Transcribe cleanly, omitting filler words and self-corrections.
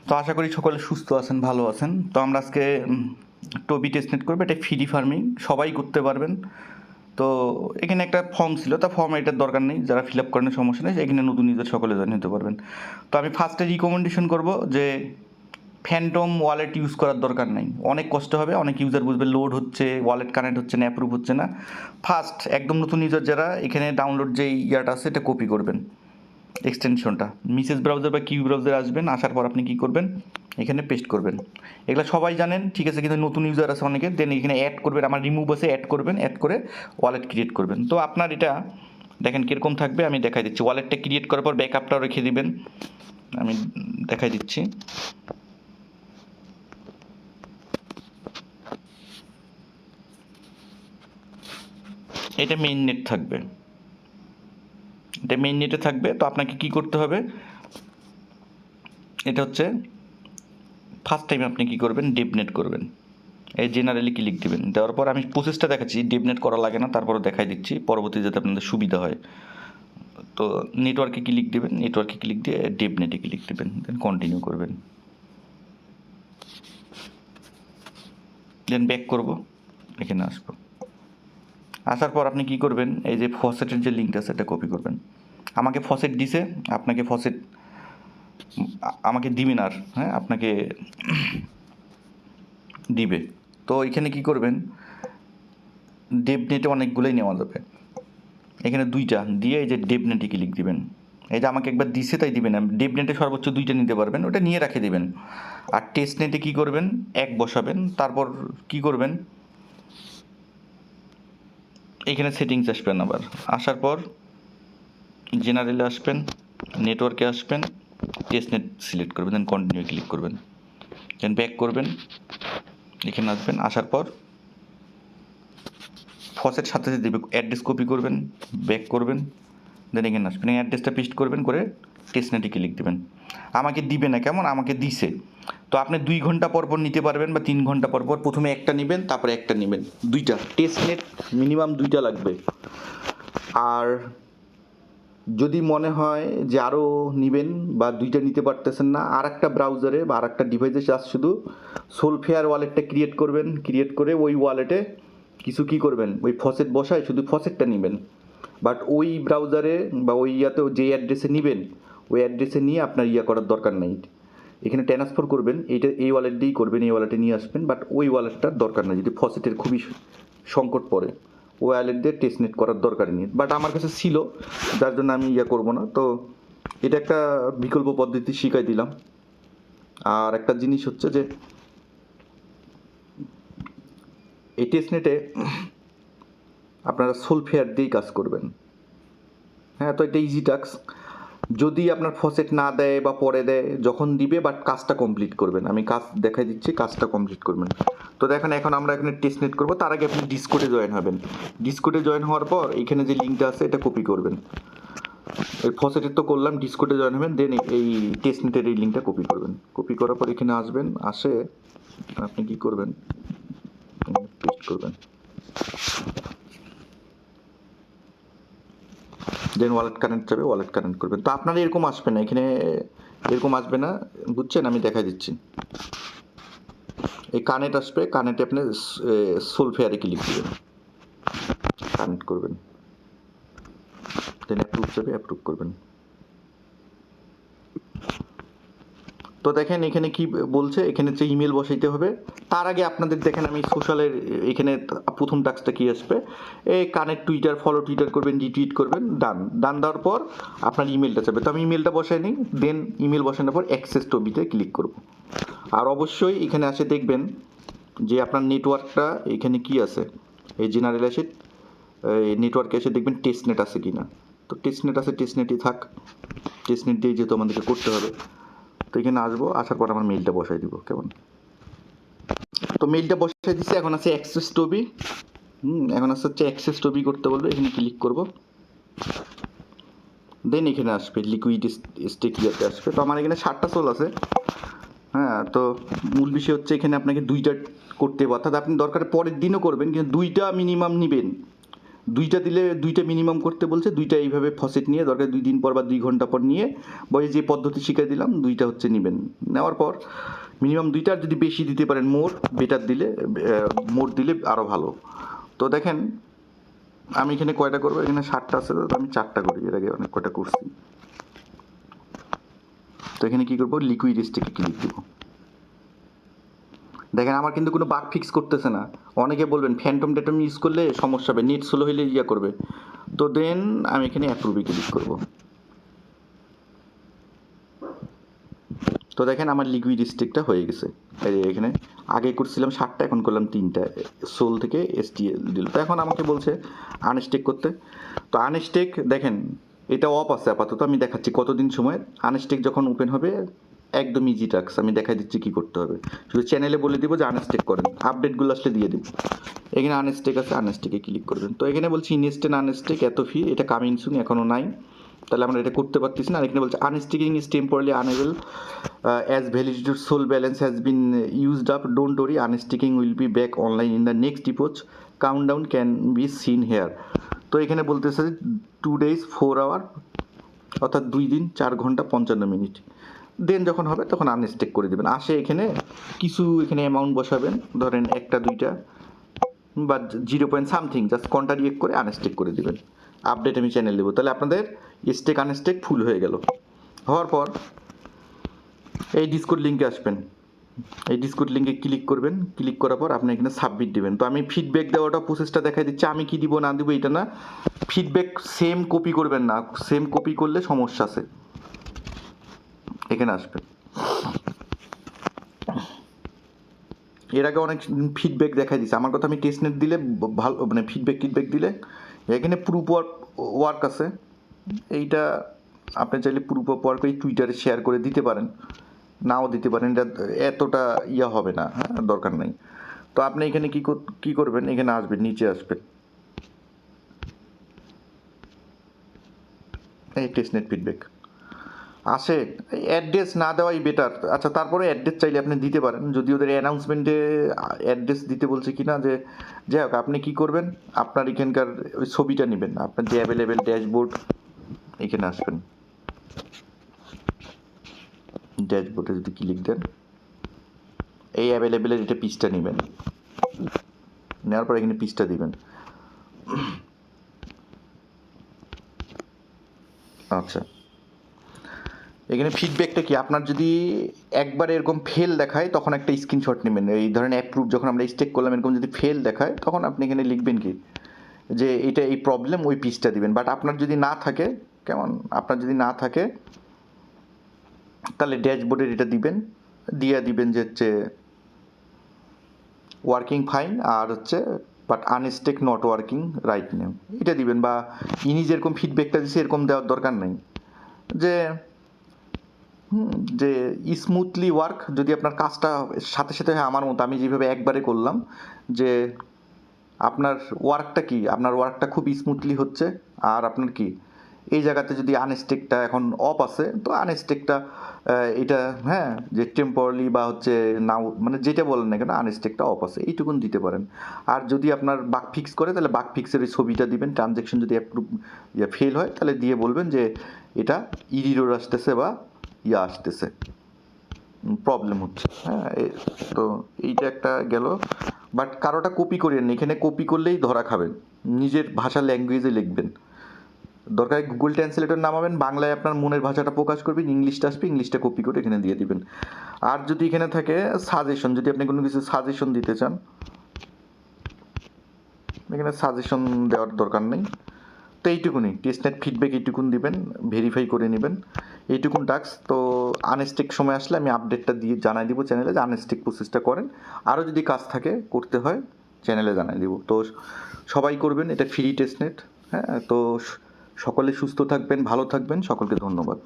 তো আশা করি সকলে সুস্থ আছেন, ভালো আছেন। তো আমরা আজকে টবি টেস্টনেট করবো। এটা ফ্রি ফার্মিং, সবাই করতে পারবেন। তো এখানে একটা ফর্ম ছিল, তা ফর্ম এটার দরকার নেই, যারা ফিল আপ করেন সমস্যা নেই, এখানে নতুন ইউজার সকলে জয়েন হতে পারবেন। তো আমি ফার্স্টে রিকমেন্ডেশন করব যে ফ্যান্টম ওয়ালেট ইউজ করার দরকার নাই, অনেক কষ্ট হবে, অনেক ইউজার বুঝবে লোড হচ্ছে, ওয়ালেট কানেক্ট হচ্ছে না, অ্যাপ্রুভ হচ্ছে না। ফার্স্ট একদম নতুন ইউজার যারা, এখানে ডাউনলোড যে ইয়াটা আছে এটা কপি করবেন, এক্সটেনশনটা মিসেস ব্রাউজার বা কিউ ব্রাউজারে আসবেন, আসার পর আপনি কী করবেন, এখানে পেস্ট করবেন। এগুলো সবাই জানেন, ঠিক আছে, কিন্তু নতুন ইউজার আছে অনেকে, দেন এখানে অ্যাড করবেন, আমার রিমুভ আছে, অ্যাড করবেন, অ্যাড করে ওয়ালেট ক্রিয়েট করবেন। তো আপনার এটা দেখেন কীরকম থাকবে, আমি দেখাই দিচ্ছি। ওয়ালেটটা ক্রিয়েট করার পর ব্যাকআপটাও রেখে দিবেন, আমি দেখাই দিচ্ছি। এটা মেইন নেট থাকবে, এটা মেইন নেটে থাকবে। তো আপনাকে কি করতে হবে, এটা হচ্ছে ফার্স্ট টাইম আপনি কি করবেন, ডেপনেট করবেন। এই জেনারেলি ক্লিক দিবেন, দেওয়ার পর আমি প্রসেসটা দেখাচ্ছি, ডেপনেট করা লাগে না, তারপরে দেখাই দিচ্ছি পরবর্তী যাতে আপনাদের সুবিধা হয়। তো নেটওয়ার্কে ক্লিক দেবেন, নেটওয়ার্কে ক্লিক দিয়ে ডেপনেটে ক্লিক দেবেন, দেন কন্টিনিউ করবেন, দেন ব্যাক করব, এখানে আসবো। আসার পর আপনি কি করবেন, এই যে ফসেটের যে লিঙ্কটা আছে এটা কপি করবেন। আমাকে ফসেট দিছে, আপনাকে ফসেট আমাকে দিবেন, আর হ্যাঁ আপনাকে দিবে। তো এখানে কি করবেন, ডেপনেটে অনেকগুলোই নেওয়া যাবে, এখানে দুইটা দিয়ে এই যে ডেপনেটে ক্লিক দিবেন। এই যে আমাকে একবার দিছে তাই দিবেন, ডেপনেটে সর্বোচ্চ দুইটা নিতে পারবেন, ওটা নিয়ে রাখে দিবেন। আর টেস্টনেটে কি করবেন, এক বসাবেন। তারপর কি করবেন, এখানে সেটিংস আসবেন, আবার আসার পর জেনারেলে আসবেন, নেটওয়ার্কে আসবেন, টেস্টনেট সিলেক্ট করবেন, দেন কন্টিনিউ ক্লিক করবেন, দেন ব্যাক করবেন, এখানে আসবেন। আসার পর ফসেট সাথে সাথে দেবে, অ্যাড্রেস কপি করবেন, ব্যাক করবেন, দেন এখানে আসবেন, এই অ্যাড্রেসটা পেস্ট করবেন, করে টেস্টনেটে ক্লিক দেবেন। আমাকে দিবে না, কেমন আমাকে দিছে। তো আপনি 2 ঘন্টা পর পর নিতে পারবেন বা 3 ঘন্টা পর পর, প্রথমে একটা নেবেন, তারপরে একটা নেবেন, দুইটা টেস্টনেট মিনিমাম দুইটা লাগবে। আর যদি মনে হয় যে আরও নেবেন বা দুইটা নিতে পারতেছেন না, আর একটা ব্রাউজারে বা আর একটা ডিভাইসে জাস্ট শুধু সোলফেয়ার ওয়ালেটটা ক্রিয়েট করবেন, ক্রিয়েট করে ওই ওয়ালেটে কিছু কী করবেন, ওই ফসেট বসায় শুধু ফসেটটা নেবেন। বাট ওই ব্রাউজারে বা ওই ইয়াতেও যে অ্যাড্রেসে নেবেন, ওই অ্যাড্রেসে নিয়ে আপনার ইয়া করার দরকার নেই, এখানে ট্রান্সফার করবেন, এইটা এই ওয়ালেট দিয়েই করবেন, এই ওয়ালেটে নিয়ে আসবেন। বাট ওই ওয়ালেটটার দরকার নেই, যদি ফসেটের খুবই সংকট পড়ে, ওয়ালেট দিয়ে টেস্টনেট করার দরকারই নেই। বাট আমার কাছে ছিল, যার জন্য আমি ইয়া করবো না। তো এটা একটা বিকল্প পদ্ধতি শিখাই দিলাম। আর একটা জিনিস হচ্ছে যে এই টেস্টনেটে আপনারা সোলফেয়ার দিয়েই কাজ করবেন। হ্যাঁ, তো এটা ইজি টাস্ক। যদি আপনার ফসেট না দেয় বা পরে দেয়, যখন দিবে, বাট কাজটা কমপ্লিট করবেন। আমি কাজ দেখাই দিচ্ছি, কাজটা কমপ্লিট করবেন। তো দেখেন এখন আমরা এখানে টেস্টনেট করবো, তার আগে আপনি ডিসকোডে জয়েন হবেন। ডিসকোডে জয়েন হওয়ার পর এখানে যে লিঙ্কটা আছে এটা কপি করবেন। এই ফসেটের তো করলাম, ডিসকোডে জয়েন হবেন, দেন এই টেস্টনেটের এই লিঙ্কটা কপি করবেন। কপি করার পর এখানে আসবেন, আসে আপনি কি করবেন, পেস্ট করবেন, দেন ওয়ালেট কানেক্ট যাবে, ওয়ালেট কানেক্ট করবেন। তো আপনারা এরকম আসবে না, এখানে এরকম আসবে না, বুঝছেন, আমি দেখাই দিচ্ছি। এই কানেক্ট আসবে, কানেক্টে আপনি সোলফেয়ারে ক্লিক দেবেন, কানেক্ট করবেন, দেন অ্যাপ্রুভ যাবে, অ্যাপ্রুভ করবেন। তো দেখেন এখানে কি বলছে, এখানে হচ্ছে ইমেল বসাইতে হবে। তার আগে আপনাদের দেখেন আমি সোশ্যালের এখানে প্রথম টাস্কটা কি আসবে, এই কানেক্ট টুইটার, ফলো টুইটার করবেন, রিটুইট করবেন, ডান। ডান দেওয়ার পর আপনার ইমেলটা যাবে। তো আমি ইমেলটা বসাই নিই, দেন ইমেল বসানোর পর অ্যাক্সেস টবিতে ক্লিক করব। আর অবশ্যই এখানে আসে দেখবেন যে আপনার নেটওয়ার্কটা এখানে কি আছে, এই জেনারেল আসে, এই নেটওয়ার্কে এসে দেখবেন টেস্টনেট আছে কি না। তো টেস্টনেট আছে, টেস্টনেটই থাক, টেস্টনেট দিয়ে যেহেতু আমাদেরকে করতে হবে। তো এখানে আসবো, আসার পর আমার মেইলটা বসাই দিব, কেমন। তো মেইলটা বসাই দিচ্ছি, এখন আছে অ্যাক্সেস টবি। এখন আছে হচ্ছে অ্যাক্সেস টবি করতে বলবে, এখানে ক্লিক করব, দেন এখানে আসবে লিকুইড স্টেক ইয়াতে আসবে। তো আমার এখানে 7টা সোল আছে। হ্যাঁ, তো মূল বিষয় হচ্ছে এখানে আপনাকে 2টা করতে হবে, অর্থাৎ আপনি দরকার পরের দিনও করবেন, কিন্তু 2টা মিনিমাম নেবেন। 2টা দিলে 2টা মিনিমাম করতে বলছে, 2টা এইভাবে ফসেট নিয়ে দরকার 2 দিন পর বা 2 ঘন্টা পর নিয়ে বলে যে পদ্ধতি শিখিয়ে দিলাম 2টা হচ্ছে নেবেন। নেওয়ার পর মিনিমাম 2টা, যদি বেশি দিতে পারেন মোর বেটার দিলে মোর দিলে আরও ভালো। তো দেখেন আমি এখানে কয়টা করবো, এখানে 7টা আছে তো আমি 4টা করি, এর আগে অনেক কয়টা করছি। তো এখানে কী করবো, লিকুইড স্টেকে ক্লিক দেবো। দেখেন আমার কিন্তু কোনো বাগ ফিক্স করতেছে না। অনেকে বলবেন ফ্যান্টম ট্যাটম ইউজ করলে সমস্যা হবে, নেট স্লো হলে ইয়া করবে। তো দেন আমি এখানে অ্যাপ্রুভে ক্লিক করবো। তো দেখেন আমার লিকুইড স্টেকটা হয়ে গেছে। এখানে আগে করছিলাম 7টা, এখন করলাম 3টা, সোল থেকে এসটিএল দিল। তো এখন আমাকে বলছে আনস্টেক করতে। তো আনস্টেক দেখেন এটা অফ আছে আপাতত, আমি দেখাচ্ছি কতদিন সময়। আনস্টেক যখন ওপেন হবে একদম ইজি টাস্ক, আমি দেখাই দিচ্ছি কী করতে হবে। শুধু চ্যানেলে বলে দিব যে আনস্টেক করেন, আপডেটগুলো আসলে দিয়ে দিব। এখানে আনস্টেক আছে, আনস্টেকে ক্লিক করবেন। তো এখানে বলছি ইনস্টেন আনস্টেক এত ফি, এটা কামিং সুন, এখনও নাই, তাহলে আমরা এটা করতে পারতেছি না। আর এখানে বলছে unstaking is temporary unable as ভ্যালিডিটির sole balance has been used up, don't worry, unstaking will be back online in the next deposit, countdown can be seen here. তো এখানে বলতেছে 2 days 4 hour, অর্থাৎ 2 দিন 4 ঘন্টা 55 মিনিট। দেন যখন হবে তখন আনস্টেক করে দেবেন। আসে এখানে কিছু এখানে অ্যামাউন্ট বসাবেন, ধরেন 1টা 2টা বা 0 সামথিং, জাস্ট কন্ট্রারিয়েক্ট করে আনস্টেক করে দেবেন। আপডেট আমি চ্যানেল দেবো, তাহলে আপনাদের স্টেক আনস্টেক ফুল হয়ে গেল। হওয়ার পর এই ডিসকর্ড লিঙ্কে আসবেন, এই ডিসকর্ড লিঙ্কে ক্লিক করবেন। ক্লিক করার পর আপনি এখানে সাবমিট দেবেন। তো আমি ফিডব্যাক দেওয়াটা প্রসেসটা দেখাই দিচ্ছি, আমি কি দিব না দিব এটা না। ফিডব্যাক সেম কপি করবেন না, সেম কপি করলে সমস্যা আছে। এখানে আসবেন, এর আগে অনেক ফিডব্যাক দেখাই দিচ্ছে আমার কথা। আমি টেস্টনেট দিলে ভালো, মানে ফিডব্যাক দিলে এখানে প্রুফ ওয়ার্ক আছে, এইটা আপনি চাইলে প্রুফ অফ ওয়ার্ক ওই টুইটারে শেয়ার করে দিতে পারেন, নাও দিতে পারেন, এটা এতটা ইয়া হবে না, হ্যাঁ দরকার নেই। তো আপনি এখানে কী করবেন, এখানে আসবেন, নিচে আসবেন, এই টেস্টনেট ফিডব্যাক আসে। অ্যাড্রেস না দেওয়াই বেটার। আচ্ছা তারপরে অ্যাড্রেস চাইলে আপনি দিতে পারেন, যদি ওদের অ্যানাউন্সমেন্টে অ্যাড্রেস দিতে বলছে কি না, যে যাই হোক আপনি কী করবেন, আপনার এখানকার ওই ছবিটা নেবেন, আপনার যে অ্যাভেলেবেল ড্যাশবোর্ড, এখানে আসবেন, ড্যাশবোর্ডে যদি ক্লিক দেন এই অ্যাভেলেবেলের এটা পিসটা নেবেন, নেওয়ার পর এখানে পিসটা দিবেন। আচ্ছা এখানে ফিডব্যাকটা কি, আপনার যদি একবার এরকম ফেল দেখায় তখন একটা স্ক্রিনশট নেবেন। এই ধরেন অ্যাপ্রুভ যখন আমরা স্টেক করলাম এরকম যদি ফেল দেখায় তখন আপনি এখানে লিখবেন কি যে এটা এই প্রবলেম, ওই পিসটা দিবেন। বাট আপনার যদি না থাকে, কেমন, আপনার যদি না থাকে তাহলে ড্যাশবোর্ডের এটা দিবেন, দিয়ে দিবেন যে হচ্ছে ওয়ার্কিং ফাইন, আর হচ্ছে but unstack not working right name, এটা দিবেন। বা ইনি যেরকম ফিডব্যাকটা দিচ্ছে এরকম দেওয়ার দরকার নেই, যে যে স্মুথলি ওয়ার্ক, যদি আপনার কাজটা সাথে সাথে হয় আমার মতো, আমি যেভাবে একবারে করলাম, যে আপনার ওয়ার্কটা কি, আপনার ওয়ার্কটা খুব স্মুথলি হচ্ছে। আর আপনার কি এই জায়গাতে যদি আনস্টেকটা এখন অফ আছে, তো আনস্টেকটা এটা হ্যাঁ যে টেম্পোরারি বা হচ্ছে নাও, মানে যেটা বলেন না কেন আনস্টেকটা অফ আছে, এইটুকুন দিতে পারেন। আর যদি আপনার বাগ ফিক্স করে তাহলে বাগ ফিক্সের ওই ছবিটা দিবেন। ট্রানজ্যাকশন যদি অ্যাপ্রুভ ফেল হয় তাহলে দিয়ে বলবেন যে এটা ইরিরোর আসতেছে বা ইয়া আসতেছে, প্রবলেম হচ্ছে, হ্যাঁ। তো এইটা একটা গেল। বাট কারোটা কপি করেন না, এখানে কপি করলেই ধরা খাবেন। নিজের ভাষা ল্যাঙ্গুয়েজে লিখবেন, দরকার গুগল ট্রান্সলেটর নামাবেন, বাংলায় আপনার মনের ভাষাটা প্রকাশ করবেন, ইংলিশটা আসবে, ইংলিশটা কপি করে এখানে দিয়ে দিবেন। আর যদি এখানে থাকে সাজেশন, যদি আপনি কোনো কিছু সাজেশন দিতে চান, এখানে সাজেশন দেওয়ার দরকার নেই। তো এইটুকুনি টেস্টনেট ফিডব্যাক, এইটুকুন দিবেন, ভেরিফাই করে নেবেন, এইটুকুন টাস্ক। তো আনস্টেক সময় আসলে আমি আপডেটটা দিয়ে জানাই দিব চ্যানেলে যে আনস্টেক প্রসেসটা করেন। আরও যদি কাজ থাকে করতে হয় চ্যানেলে জানাই দিব। তো সবাই করবেন, এটা ফ্রি টেস্টনেট, হ্যাঁ। তো সকলে সুস্থ থাকবেন, ভালো থাকবেন, সকলকে ধন্যবাদ।